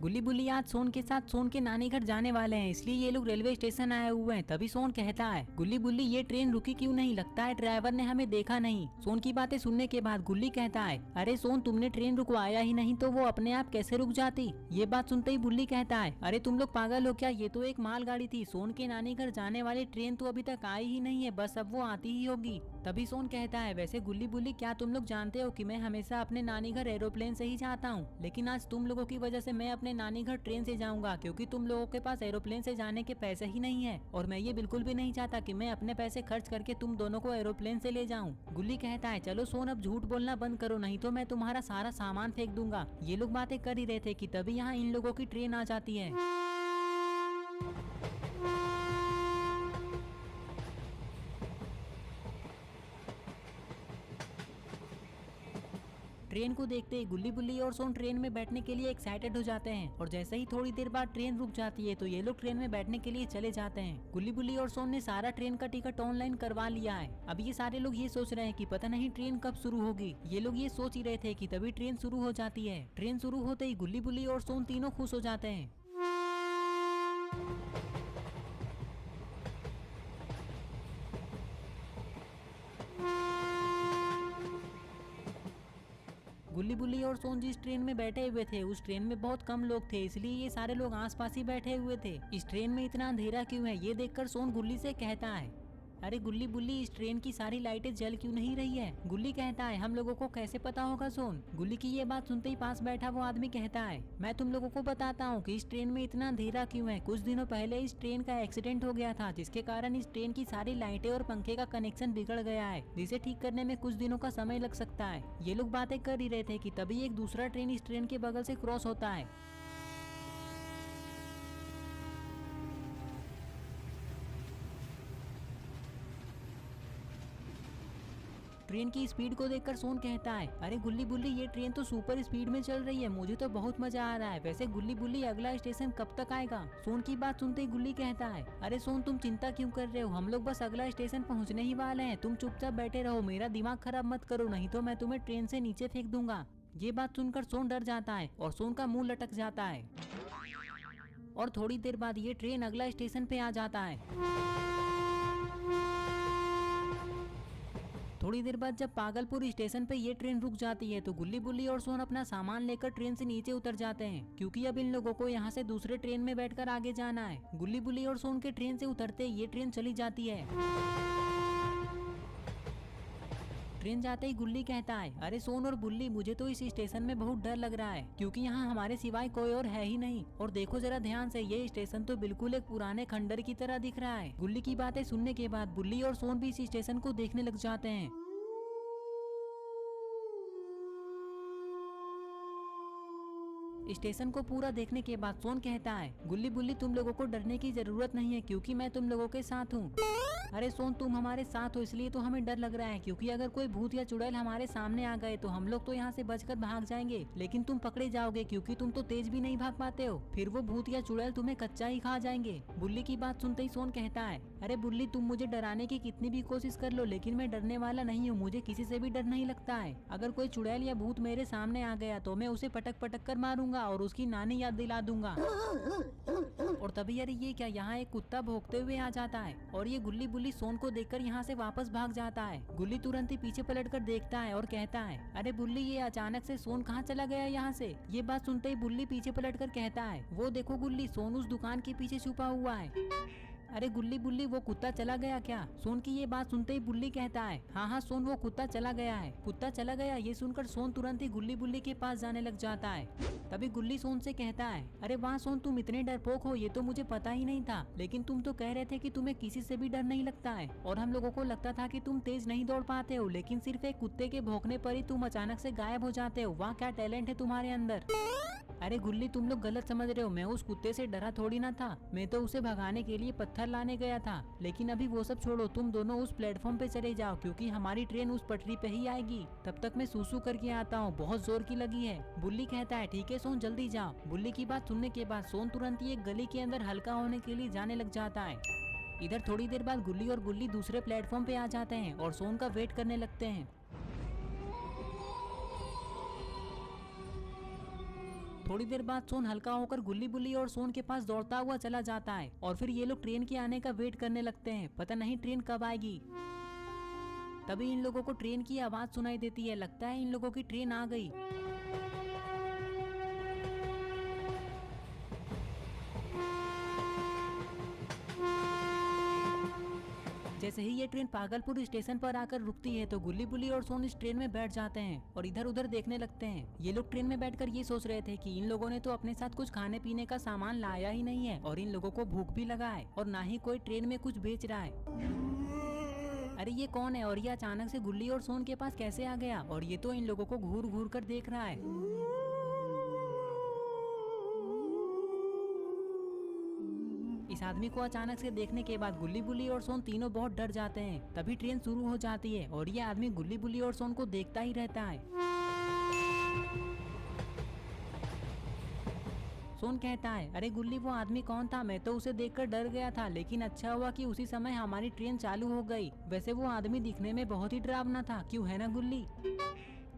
गुल्ली बुल्ली आज सोन के साथ सोन के नानी घर जाने वाले हैं, इसलिए ये लोग रेलवे स्टेशन आए हुए हैं। तभी सोन कहता है, गुल्ली बुल्ली ये ट्रेन रुकी क्यों नहीं, लगता है ड्राइवर ने हमें देखा नहीं। सोन की बातें सुनने के बाद गुल्ली कहता है, अरे सोन तुमने ट्रेन रुकवाया ही नहीं तो वो अपने आप कैसे रुक जाती। ये बात सुनते ही बुल्ली कहता है, अरे तुम लोग पागल हो क्या, ये तो एक मालगाड़ी थी। सोन के नानी घर जाने वाली ट्रेन तो अभी तक आई ही नहीं है, बस अब वो आती ही होगी। तभी सोन कहता है, वैसे गुल्ली बुल्ली क्या तुम लोग जानते हो कि मैं हमेशा अपने नानी घर एरोप्लेन से ही जाता हूँ, लेकिन आज तुम लोगों की वजह से मैं अपने नानी घर ट्रेन से जाऊंगा, क्योंकि तुम लोगों के पास एरोप्लेन से जाने के पैसे ही नहीं है। और मैं ये बिल्कुल भी नहीं चाहता कि मैं अपने पैसे खर्च करके तुम दोनों को एरोप्लेन से ले जाऊं। गुल्ली कहता है, चलो सोन अब झूठ बोलना बंद करो, नहीं तो मैं तुम्हारा सारा सामान फेंक दूंगा। ये लोग बातें कर ही रहे थे कि तभी यहाँ इन लोगों की ट्रेन आ जाती है। ट्रेन को देखते ही गुल्ली बुल्ली और सोन ट्रेन में बैठने के लिए एक्साइटेड हो जाते हैं, और जैसे ही थोड़ी देर बाद ट्रेन रुक जाती है तो ये लोग ट्रेन में बैठने के लिए चले जाते हैं। गुल्ली बुल्ली और सोन ने सारा ट्रेन का टिकट ऑनलाइन करवा लिया है। अब ये सारे लोग ये सोच रहे हैं कि पता नहीं ट्रेन कब शुरू होगी। ये लोग ये सोच ही रहे थे कि तभी ट्रेन शुरू हो जाती है। ट्रेन शुरू होते ही गुल्ली बुल्ली और सोन तीनों खुश हो जाते हैं। गुल्ली बुल्ली और सोन जिस ट्रेन में बैठे हुए थे उस ट्रेन में बहुत कम लोग थे, इसलिए ये सारे लोग आसपास ही बैठे हुए थे। इस ट्रेन में इतना अंधेरा क्यों है, ये देखकर सोन गुल्ली से कहता है, अरे गुल्ली बुल्ली इस ट्रेन की सारी लाइटें जल क्यों नहीं रही है। गुल्ली कहता है, हम लोगों को कैसे पता होगा सोन। गुल्ली की ये बात सुनते ही पास बैठा वो आदमी कहता है, मैं तुम लोगों को बताता हूँ कि इस ट्रेन में इतना अंधेरा क्यों है। कुछ दिनों पहले इस ट्रेन का एक्सीडेंट हो गया था, जिसके कारण इस ट्रेन की सारी लाइटें और पंखे का कनेक्शन बिगड़ गया है, जिसे ठीक करने में कुछ दिनों का समय लग सकता है। ये लोग बातें कर ही रहे थे कि तभी एक दूसरा ट्रेन इस ट्रेन के बगल से क्रॉस होता है। ट्रेन की स्पीड को देखकर सोन कहता है, अरे गुल्ली बुल्ली ये ट्रेन तो सुपर स्पीड में चल रही है, मुझे तो बहुत मजा आ रहा है। वैसे गुल्ली बुल्ली अगला स्टेशन कब तक आएगा। सोन की बात सुनते ही गुल्ली कहता है, अरे सोन तुम चिंता क्यों कर रहे हो, हम लोग बस अगला स्टेशन पहुंचने ही वाले हैं। तुम चुपचाप बैठे रहो, मेरा दिमाग खराब मत करो, नहीं तो मैं तुम्हें ट्रेन से नीचे फेंक दूंगा। ये बात सुनकर सोन डर जाता है और सोन का मुंह लटक जाता है। और थोड़ी देर बाद ये ट्रेन अगला स्टेशन पे आ जाता है। थोड़ी देर बाद जब पागलपुर स्टेशन पे ये ट्रेन रुक जाती है तो गुल्ली बुल्ली और सोन अपना सामान लेकर ट्रेन से नीचे उतर जाते हैं, क्योंकि अब इन लोगों को यहाँ से दूसरे ट्रेन में बैठकर आगे जाना है। गुल्ली बुल्ली और सोन के ट्रेन से उतरते ये ट्रेन चली जाती है। ट्रेन जाते ही गुल्ली कहता है, अरे सोन और बुल्ली मुझे तो इस स्टेशन में बहुत डर लग रहा है, क्योंकि यहाँ हमारे सिवाय कोई और है ही नहीं। और देखो जरा ध्यान से, ये स्टेशन तो बिल्कुल एक पुराने खंडर की तरह दिख रहा है। गुल्ली की बातें सुनने के बाद बुल्ली और सोन भी इस स्टेशन को देखने लग जाते हैं। स्टेशन को पूरा देखने के बाद सोन कहता है, गुल्ली बुल्ली तुम लोगों को डरने की जरूरत नहीं है, क्योंकि मैं तुम लोगों के साथ हूँ। अरे सोन तुम हमारे साथ हो इसलिए तो हमें डर लग रहा है, क्योंकि अगर कोई भूत या चुड़ैल हमारे सामने आ गए तो हम लोग तो यहाँ से बचकर भाग जाएंगे, लेकिन तुम पकड़े जाओगे, क्योंकि तुम तो तेज भी नहीं भाग पाते हो। फिर वो भूत या चुड़ैल तुम्हें कच्चा ही खा जाएंगे। बुल्ली की बात सुनते ही सोन कहता है, अरे बुल्ली तुम मुझे डराने की कितनी भी कोशिश कर लो, लेकिन मैं डरने वाला नहीं हूँ, मुझे किसी से भी डर नहीं लगता है। अगर कोई चुड़ैल या भूत मेरे सामने आ गया तो मैं उसे पटक पटक कर मारूंगा और उसकी नानी याद दिला दूंगा। और तभी अरे ये क्या, यहाँ एक कुत्ता भौंकते हुए आ जाता है और ये गुल्ली बुल्ली सोन को देखकर यहाँ से वापस भाग जाता है। गुल्ली तुरंत ही पीछे पलटकर देखता है और कहता है, अरे बुल्ली ये अचानक से सोन कहाँ चला गया यहाँ से। ये बात सुनते ही बुल्ली पीछे पलटकर कहता है, वो देखो गुल्ली, सोन उस दुकान के पीछे छुपा हुआ है। अरे गुल्ली बुल्ली वो कुत्ता चला गया क्या। सोन की ये बात सुनते ही बुल्ली कहता है, हाँ हाँ सोन वो कुत्ता चला गया है। कुत्ता चला गया, ये सुनकर सोन तुरंत ही गुल्ली बुल्ली के पास जाने लग जाता है। तभी गुल्ली सोन से कहता है, अरे वाह सोन तुम इतने डरपोक हो, ये तो मुझे पता ही नहीं था, लेकिन तुम तो कह रहे थे कि तुम्हें किसी से भी डर नहीं लगता है, और हम लोगों को लगता था कि तुम तेज नहीं दौड़ पाते हो, लेकिन सिर्फ एक कुत्ते के भौंकने पर ही तुम अचानक से गायब हो जाते हो। वाह क्या टैलेंट है तुम्हारे अंदर। अरे गुल्ली तुम लोग गलत समझ रहे हो, मैं उस कुत्ते से डरा थोड़ी ना था, मैं तो उसे भगाने के लिए पत्थर लाने गया था। लेकिन अभी वो सब छोड़ो, तुम दोनों उस प्लेटफॉर्म पे चले जाओ, क्योंकि हमारी ट्रेन उस पटरी पे ही आएगी। तब तक मैं सूसू करके आता हूँ, बहुत जोर की लगी है। बुल्ली कहता है, ठीक है सोन जल्दी जाओ। बुल्ली की बात सुनने के बाद सोन तुरंत ही एक गली के अंदर हल्का होने के लिए जाने लग जाता है। इधर थोड़ी देर बाद गुल्ली और बुल्ली दूसरे प्लेटफॉर्म पे आ जाते हैं और सोन का वेट करने लगते हैं। थोड़ी देर बाद सोन हल्का होकर गुल्ली बुल्ली और सोन के पास दौड़ता हुआ चला जाता है और फिर ये लोग ट्रेन के आने का वेट करने लगते हैं। पता नहीं ट्रेन कब आएगी। तभी इन लोगों को ट्रेन की आवाज सुनाई देती है। लगता है इन लोगों की ट्रेन आ गई। जैसे ही ये ट्रेन पागलपुर स्टेशन पर आकर रुकती है तो गुल्ली बुल्ली और सोन इस ट्रेन में बैठ जाते हैं और इधर उधर देखने लगते हैं। ये लोग ट्रेन में बैठकर ये सोच रहे थे कि इन लोगों ने तो अपने साथ कुछ खाने पीने का सामान लाया ही नहीं है और इन लोगों को भूख भी लगा है और ना ही कोई ट्रेन में कुछ बेच रहा है। अरे ये कौन है और ये अचानक से गुल्ली और सोन के पास कैसे आ गया और ये तो इन लोगों को घूर घूर कर देख रहा है। इस आदमी को अचानक से देखने के बाद गुल्ली बुल्ली और सोन तीनों बहुत डर जाते हैं। तभी ट्रेन शुरू हो जाती है और ये आदमी गुल्ली बुल्ली और सोन को देखता ही रहता है। सोन कहता है, अरे गुल्ली वो आदमी कौन था? मैं तो उसे देखकर डर गया था, लेकिन अच्छा हुआ कि उसी समय हमारी ट्रेन चालू हो गई। वैसे वो आदमी दिखने में बहुत ही डरावना था, क्यों है ना गुल्ली?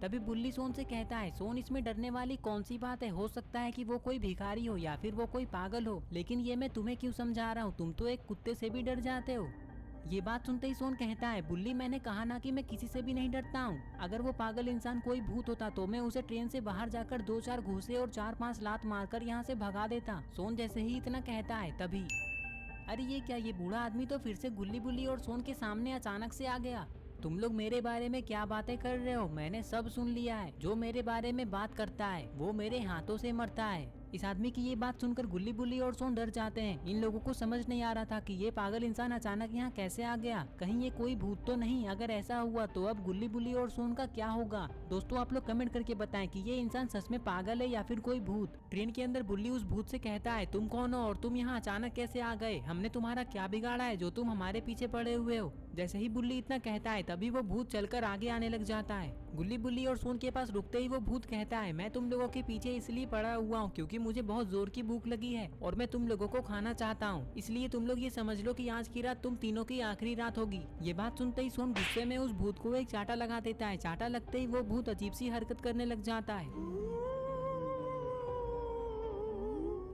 तभी बुल्ली सोन से कहता है, सोन इसमें डरने वाली कौन सी बात है? हो सकता है कि वो कोई भिखारी हो या फिर वो कोई पागल हो, लेकिन ये मैं तुम्हें क्यों समझा रहा हूँ? तुम तो एक कुत्ते से भी डर जाते हो। ये बात सुनते ही सोन कहता है, बुल्ली मैंने कहा ना कि मैं किसी से भी नहीं डरता हूँ। अगर वो पागल इंसान कोई भूत होता तो मैं उसे ट्रेन से बाहर जाकर 2-4 घूंसे और 4-5 लात मारकर यहाँ से भगा देता। सोन जैसे ही इतना कहता है तभी अरे ये क्या, ये बूढ़ा आदमी तो फिर से गुल्ली बुल्ली और सोन के सामने अचानक से आ गया। तुम लोग मेरे बारे में क्या बातें कर रहे हो? मैंने सब सुन लिया है। जो मेरे बारे में बात करता है वो मेरे हाथों से मरता है। इस आदमी की ये बात सुनकर गुल्ली बुल्ली और सोन डर जाते हैं। इन लोगों को समझ नहीं आ रहा था कि ये पागल इंसान अचानक यहाँ कैसे आ गया। कहीं ये कोई भूत तो नहीं? अगर ऐसा हुआ तो अब गुल्ली बुल्ली और सोन का क्या होगा? दोस्तों आप लोग कमेंट करके बताएं कि ये इंसान सच में पागल है या फिर कोई भूत। ट्रेन के अंदर बुल्ली उस भूत से कहता है, तुम कौन हो और तुम यहाँ अचानक कैसे आ गए? हमने तुम्हारा क्या बिगाड़ा है जो तुम हमारे पीछे पड़े हुए हो? जैसे ही बुल्ली इतना कहता है तभी वो भूत चलकर आगे आने लग जाता है। गुल्ली बुल्ली और सोन के पास रुकते ही वो भूत कहता है, मैं तुम लोगों के पीछे इसलिए पड़ा हुआ हूँ क्योंकि मुझे बहुत जोर की भूख लगी है और मैं तुम लोगों को खाना चाहता हूँ। इसलिए तुम लोग ये समझ लो कि आज की रात तुम तीनों की आखिरी रात होगी। ये बात सुनते ही सोन गुस्से में उस भूत को एक चाटा लगा देता है। चाटा लगते ही वो भूत अजीब सी हरकत करने लग जाता है।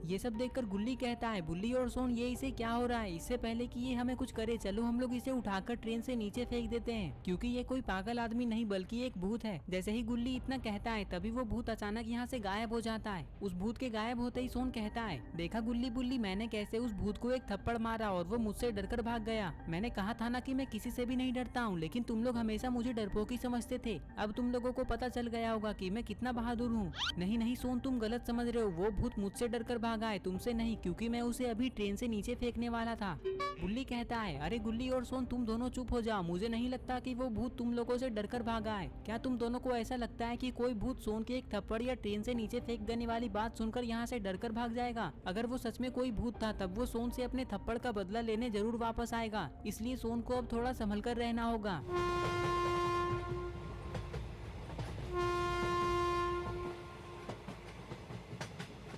ये सब देखकर गुल्ली कहता है, बुल्ली और सोन ये इसे क्या हो रहा है? इससे पहले कि ये हमें कुछ करे चलो हम लोग इसे उठाकर ट्रेन से नीचे फेंक देते हैं, क्योंकि ये कोई पागल आदमी नहीं बल्कि एक भूत है। जैसे ही गुल्ली इतना कहता है तभी वो भूत अचानक यहाँ से गायब हो जाता है। उस भूत के गायब होते ही सोन कहता है, देखा गुल्ली बुल्ली, मैंने कैसे उस भूत को एक थप्पड़ मारा और वो मुझसे डरकर भाग गया। मैंने कहा था ना कि मैं किसी से भी नहीं डरता हूँ, लेकिन तुम लोग हमेशा मुझे डरपोकी समझते थे। अब तुम लोगों को पता चल गया होगा कि मैं कितना बहादुर हूँ। नहीं नहीं सोन, तुम गलत समझ रहे हो। वो भूत मुझसे डरकर भागा है, तुमसे नहीं, क्योंकि मैं उसे अभी ट्रेन से नीचे फेंकने वाला था। बुल्ली कहता है, अरे गुल्ली और सोन तुम दोनों चुप हो जाओ। मुझे नहीं लगता कि वो भूत तुम लोगों से डरकर भागा है। क्या तुम दोनों को ऐसा लगता है कि कोई भूत सोन के एक थप्पड़ या ट्रेन से नीचे फेंक देने वाली बात सुनकर यहाँ से डरकर भाग जाएगा? अगर वो सच में कोई भूत था तब वो सोन से अपने थप्पड़ का बदला लेने जरूर वापस आएगा। इसलिए सोन को अब थोड़ा संभल कर रहना होगा।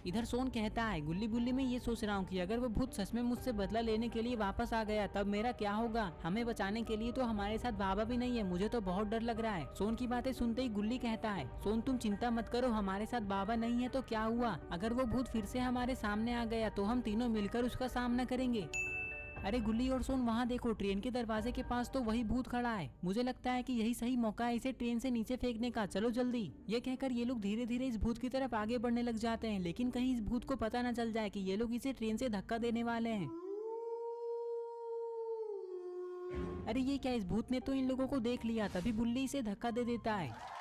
इधर सोन कहता है, गुल्ली बुल्ली मैं ये सोच रहा हूँ कि अगर वो भूत सच में मुझसे बदला लेने के लिए वापस आ गया तब मेरा क्या होगा? हमें बचाने के लिए तो हमारे साथ बाबा भी नहीं है। मुझे तो बहुत डर लग रहा है। सोन की बातें सुनते ही गुल्ली कहता है, सोन तुम चिंता मत करो, हमारे साथ बाबा नहीं है तो क्या हुआ? अगर वो भूत फिर से हमारे सामने आ गया तो हम तीनों मिलकर उसका सामना करेंगे। अरे गुल्ली और सोन वहाँ देखो, ट्रेन के दरवाजे के पास तो वही भूत खड़ा है। मुझे लगता है कि यही सही मौका है इसे ट्रेन से नीचे फेंकने का। चलो जल्दी। ये कहकर ये लोग धीरे धीरे इस भूत की तरफ आगे बढ़ने लग जाते हैं, लेकिन कहीं इस भूत को पता न चल जाए कि ये लोग इसे ट्रेन से धक्का देने वाले हैं। अरे ये क्या, इस भूत ने तो इन लोगों को देख लिया। तभी बुल्ली इसे धक्का दे देता है।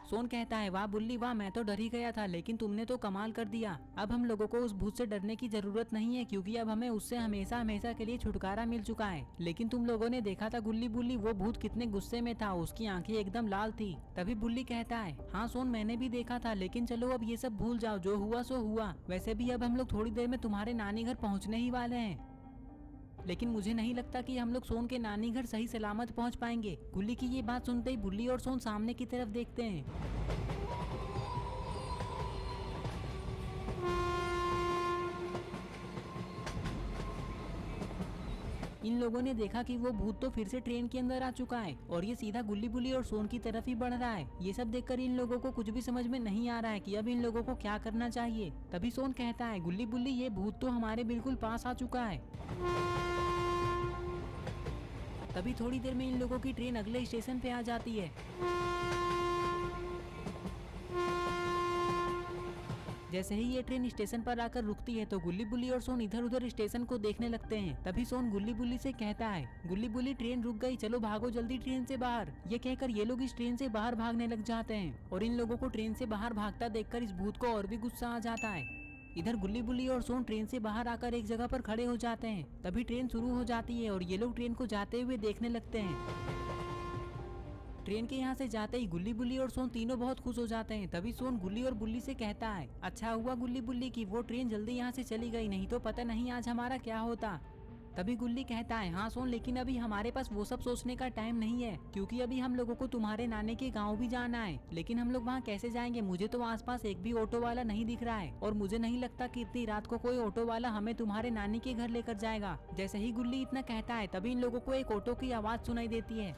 सोन कहता है, वाह बुल्ली वाह, मैं तो डर ही गया था, लेकिन तुमने तो कमाल कर दिया। अब हम लोगों को उस भूत से डरने की जरूरत नहीं है, क्योंकि अब हमें उससे हमेशा हमेशा के लिए छुटकारा मिल चुका है। लेकिन तुम लोगों ने देखा था गुल्ली बुल्ली, वो भूत कितने गुस्से में था, उसकी आंखें एकदम लाल थी। तभी बुल्ली कहता है, हाँ सोन मैंने भी देखा था, लेकिन चलो अब ये सब भूल जाओ, जो हुआ सो हुआ। वैसे भी अब हम लोग थोड़ी देर में तुम्हारे नानी घर पहुँचने ही वाले हैं, लेकिन मुझे नहीं लगता कि हम लोग सोन के नानी घर सही सलामत पहुंच पाएंगे। गुल्ली की ये बात सुनते ही बुल्ली और सोन सामने की तरफ देखते हैं। इन लोगों ने देखा कि वो भूत तो फिर से ट्रेन के अंदर आ चुका है और ये सीधा गुल्ली बुल्ली और सोन की तरफ ही बढ़ रहा है। ये सब देखकर इन लोगों को कुछ भी समझ में नहीं आ रहा है कि अब इन लोगों को क्या करना चाहिए। तभी सोन कहता है, गुल्ली बुल्ली ये भूत तो हमारे बिल्कुल पास आ चुका है। तभी थोड़ी देर में इन लोगों की ट्रेन अगले स्टेशन पे आ जाती है। जैसे ही ये ट्रेन स्टेशन पर आकर रुकती है तो गुल्ली बुल्ली और सोन इधर उधर स्टेशन को देखने लगते हैं। तभी सोन गुल्ली बुल्ली से कहता है, गुल्ली बुल्ली ट्रेन रुक गई, चलो भागो जल्दी ट्रेन से बाहर। ये कहकर ये लोग इस ट्रेन से बाहर भागने लग जाते हैं और इन लोगों को ट्रेन से बाहर भागता देखकर इस भूत को और भी गुस्सा आ जाता है। इधर गुल्ली बुल्ली और सोन ट्रेन से बाहर आकर एक जगह पर खड़े हो जाते हैं। तभी ट्रेन शुरू हो जाती है और ये लोग ट्रेन को जाते हुए देखने लगते हैं। ट्रेन के यहाँ से जाते ही गुल्ली बुल्ली और सोन तीनों बहुत खुश हो जाते हैं। तभी सोन गुल्ली और बुल्ली से कहता है, अच्छा हुआ गुल्ली बुल्ली की वो ट्रेन जल्दी यहाँ से चली गई, नहीं तो पता नहीं आज हमारा क्या होता। तभी गुल्ली कहता है, हाँ सोन, लेकिन अभी हमारे पास वो सब सोचने का टाइम नहीं है, क्योंकि अभी हम लोगों को तुम्हारे नानी के गाँव भी जाना है। लेकिन हम लोग वहाँ कैसे जाएंगे? मुझे तो आसपास एक भी ऑटो वाला नहीं दिख रहा है और मुझे नहीं लगता कि इतनी रात को कोई ऑटो वाला हमें तुम्हारे नानी के घर लेकर जाएगा। जैसे ही गुल्ली इतना कहता है तभी इन लोगों को एक ऑटो की आवाज सुनाई देती है।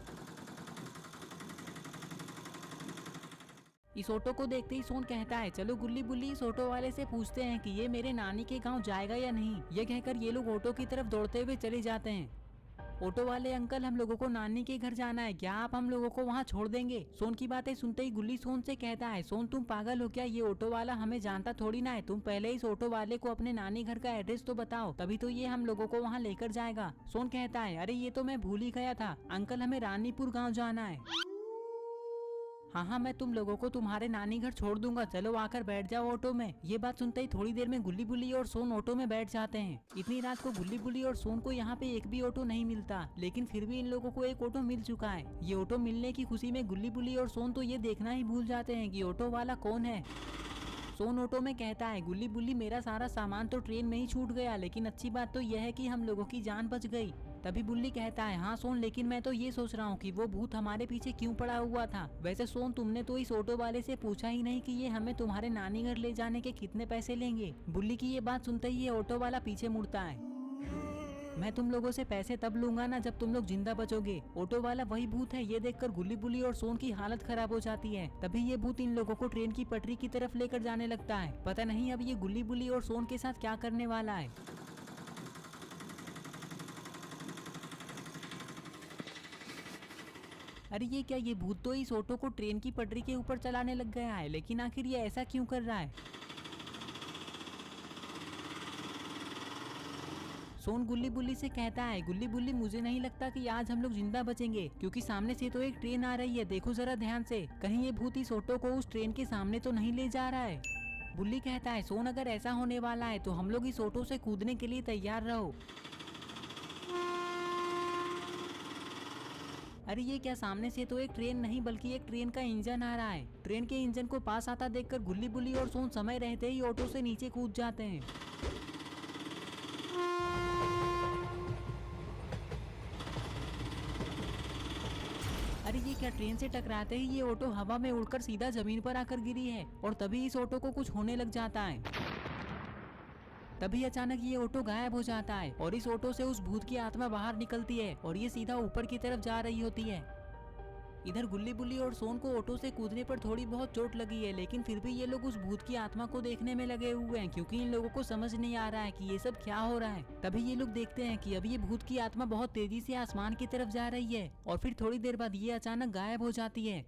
इस ऑटो को देखते ही सोन कहता है, चलो गुल्ली बुल्ली इस ऑटो वाले से पूछते हैं कि ये मेरे नानी के गांव जाएगा या नहीं। ये कहकर ये लोग ऑटो की तरफ दौड़ते हुए चले जाते हैं। ऑटो वाले अंकल, हम लोगों को नानी के घर जाना है, क्या आप हम लोगों को वहाँ छोड़ देंगे? सोन की बातें सुनते ही गुल्ली सोन से कहता है, सोन तुम पागल हो क्या? ये ऑटो वाला हमें जानता थोड़ी ना है। तुम पहले इस ऑटो वाले को अपने नानी घर का एड्रेस तो बताओ, तभी तो ये हम लोगों को वहाँ लेकर जाएगा। सोन कहता है, अरे ये तो मैं भूल ही गया था अंकल, हमें रानीपुर गाँव जाना है। हाँ, मैं तुम लोगों को तुम्हारे नानी घर छोड़ दूंगा, चलो आकर बैठ जाओ ऑटो में। ये बात सुनते ही थोड़ी देर में गुल्ली बुल्ली और सोन ऑटो में बैठ जाते हैं। इतनी रात को गुल्ली बुल्ली और सोन को यहाँ पे एक भी ऑटो नहीं मिलता, लेकिन फिर भी इन लोगों को एक ऑटो मिल चुका है। ये ऑटो मिलने की खुशी में गुल्ली बुल्ली और सोन तो ये देखना ही भूल जाते हैं कि ऑटो वाला कौन है। सोन ऑटो में कहता है, गुल्ली बुल्ली मेरा सारा सामान तो ट्रेन में ही छूट गया, लेकिन अच्छी बात तो यह है कि हम लोगों की जान बच गई। तभी बुल्ली कहता है, हाँ सोन, लेकिन मैं तो ये सोच रहा हूँ कि वो भूत हमारे पीछे क्यों पड़ा हुआ था। वैसे सोन, तुमने तो इस ऑटो वाले से पूछा ही नहीं कि ये हमें तुम्हारे नानी घर ले जाने के कितने पैसे लेंगे। बुल्ली की ये बात सुनते ही ये ऑटो वाला पीछे मुड़ता है। मैं तुम लोगों से पैसे तब लूंगा ना जब तुम लोग जिंदा बचोगे। ऑटो वाला वही भूत है। ये देखकर गुल्ली बुल्ली और सोन की हालत खराब हो जाती है। तभी ये भूत इन लोगों को ट्रेन की पटरी की तरफ लेकर जाने लगता है। पता नहीं अब ये गुल्ली बुल्ली और सोन के साथ क्या करने वाला है। अरे ये क्या, ये भूत तो इस ऑटो को ट्रेन की पटरी के ऊपर चलाने लग गया है, लेकिन आखिर ये ऐसा क्यों कर रहा है? सोन गुल्ली बुल्ली से कहता है, गुल्ली बुल्ली मुझे नहीं लगता कि आज हम लोग जिंदा बचेंगे, क्योंकि सामने से तो एक ट्रेन आ रही है, देखो जरा ध्यान से, कहीं ये भूत इस ऑटो को उस ट्रेन के सामने तो नहीं ले जा रहा है। बुल्ली कहता है, सोन अगर ऐसा होने वाला है तो हम लोग इस ऑटो से कूदने के लिए तैयार रहो। अरे ये क्या, सामने से तो एक ट्रेन नहीं बल्कि एक ट्रेन का इंजन आ रहा है। ट्रेन के इंजन को पास आता देखकर गुल्ली बुल्ली और सोन समय रहते ही ऑटो से नीचे कूद जाते हैं। अरे ये क्या, ट्रेन से टकराते ही ये ऑटो हवा में उड़कर सीधा जमीन पर आकर गिरी है और तभी इस ऑटो को कुछ होने लग जाता है। तभी अचानक ये ऑटो गायब हो जाता है और इस ऑटो से उस भूत की आत्मा बाहर निकलती है और ये सीधा ऊपर की तरफ जा रही होती है। इधर गुल्ली बुल्ली और सोन को ऑटो से कूदने पर थोड़ी बहुत चोट लगी है, लेकिन फिर भी ये लोग उस भूत की आत्मा को देखने में लगे हुए हैं, क्योंकि इन लोगों को समझ नहीं आ रहा है कि ये सब क्या हो रहा है। तभी ये लोग देखते हैं कि अब ये भूत की आत्मा बहुत तेजी से आसमान की तरफ जा रही है और फिर थोड़ी देर बाद ये अचानक गायब हो जाती है।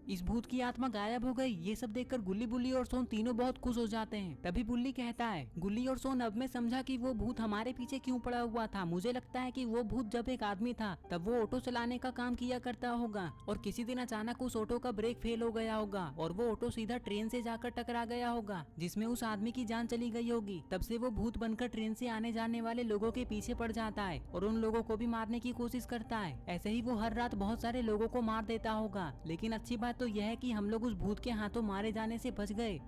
इस भूत की आत्मा गायब हो गई। ये सब देखकर गुल्ली बुल्ली और सोन तीनों बहुत खुश हो जाते हैं। तभी बुल्ली कहता है, गुल्ली और सोन, अब मैं समझा कि वो भूत हमारे पीछे क्यों पड़ा हुआ था। मुझे लगता है कि वो भूत जब एक आदमी था तब वो ऑटो चलाने का काम किया करता होगा और किसी दिन अचानक उस ऑटो का ब्रेक फेल हो गया होगा और वो ऑटो सीधा ट्रेन से जाकर टकरा गया होगा, जिसमें उस आदमी की जान चली गई होगी। तब से वो भूत बनकर ट्रेन से आने जाने वाले लोगों के पीछे पड़ जाता है और उन लोगों को भी मारने की कोशिश करता है। ऐसे ही वो हर रात बहुत सारे लोगों को मार देता होगा। लेकिन अच्छी बात तो यह है कि हम लोग उस भूत के हाथों मारे जाने से बच गए।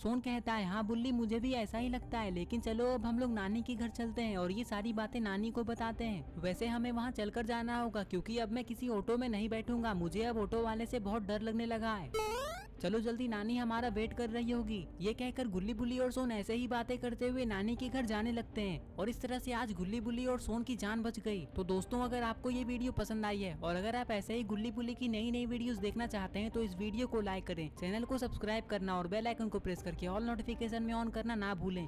सोन कहता है, हाँ बुल्ली, मुझे भी ऐसा ही लगता है, लेकिन चलो अब हम लोग नानी के घर चलते हैं और ये सारी बातें नानी को बताते हैं। वैसे हमें वहाँ चलकर जाना होगा, क्योंकि अब मैं किसी ऑटो में नहीं बैठूंगा। मुझे अब ऑटो वाले से बहुत डर लगने लगा है। चलो जल्दी, नानी हमारा वेट कर रही होगी। ये कहकर गुल्ली बुल्ली और सोन ऐसे ही बातें करते हुए नानी के घर जाने लगते हैं और इस तरह से आज गुल्ली बुल्ली और सोन की जान बच गई। तो दोस्तों, अगर आपको ये वीडियो पसंद आई है और अगर आप ऐसे ही गुल्ली बुल्ली की नई नई वीडियोस देखना चाहते हैं तो इस वीडियो को लाइक करें, चैनल को सब्सक्राइब करना और बेल आइकन को प्रेस करके ऑल नोटिफिकेशन में ऑन करना ना भूलें।